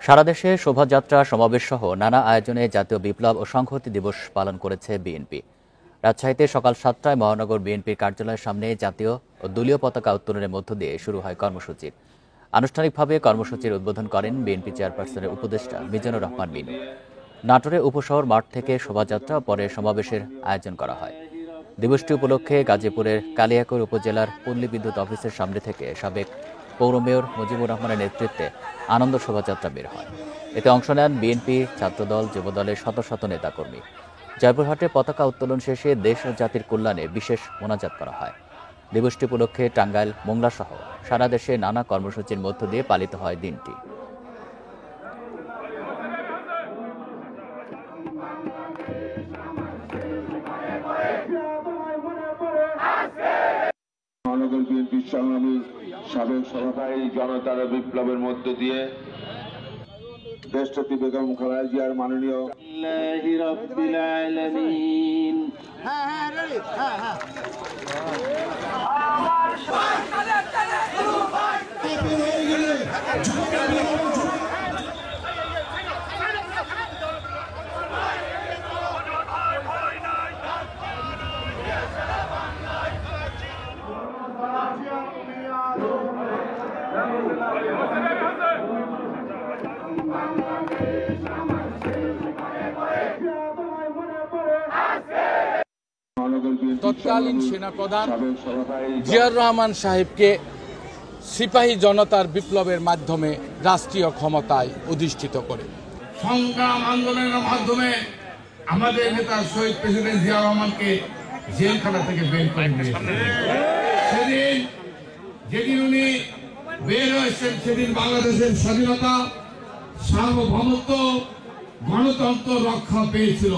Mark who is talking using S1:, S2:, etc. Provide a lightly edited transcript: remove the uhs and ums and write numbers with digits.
S1: সারা দেশে শোভাযাত্রা, সমাবেশ সহ নানা আয়োজনে জাতীয় বিপ্লব ও সংহতি দিবস পালন করেছে বিএনপি। রাজশাহীতে সকাল ৭টায় মহানগর বিএনপির কার্যালয়ের সামনে জাতীয় ও দলীয় পতাকা উত্তোলনের মধ্য দিয়ে শুরু হয় কর্মসূচি। আনুষ্ঠানিকভাবে কর্মসূচির উদ্বোধন করেন বিএনপি চেয়ারপারসনের উপদেষ্টা মিজানুর রহমান মিনু। নাটোরে উপশহর মাঠ থেকে শোভাযাত্রা পরে সমাবেশের আয়োজন করা হয়। দিবসটি উপলক্ষে গাজীপুরের কালিয়াকৈর উপজেলার পল্লী বিদ্যুৎ অফিসের সামনে থেকে সাবেক পৌর মেয়র মুজিবুর রহমানের নেতৃত্বে আনন্দ শোভাযাত্রা বের হয়। এতে অংশ নেন বিএনপি, ছাত্রদল, যুবদলের শত শত নেতাকর্মী। জয়পুরহাটে পতাকা উত্তোলন শেষে দেশ ও জাতির কল্যাণে বিশেষ মোনাজাত করা হয়। দিবসটি উপলক্ষে টাঙ্গাইল, মোংলা সহ সারা দেশে নানা কর্মসূচির মধ্য দিয়ে পালিত হয় দিনটি।
S2: মহানগর বিএনপির সংগ্রামী সাবেক সভাপতি জনতার বিপ্লবের মধ্য দিয়ে দেশটি বেগম খালেদা জিয়ার মাননীয়
S3: তৎকালীন সেনাপ্রধান জিয়াউর রহমান সাহেবকে সিপাহী জনতার বিপ্লবের মাধ্যমে রাষ্ট্রীয় ক্ষমতায় অধিষ্ঠিত করে
S4: সংগ্রাম আন্দোলনের মাধ্যমে আমাদের নেতা শহীদ প্রেসিডেন্ট জিয়াউর রহমানকে জেলখানা থেকে বের করে দিয়েছিলেন। সেদিন যেদিন উনি বের হয়েছেন সেদিন বাংলাদেশের স্বাধীনতা, সার্বভৌমত্ব, গণতন্ত্র রক্ষা পেয়েছিল।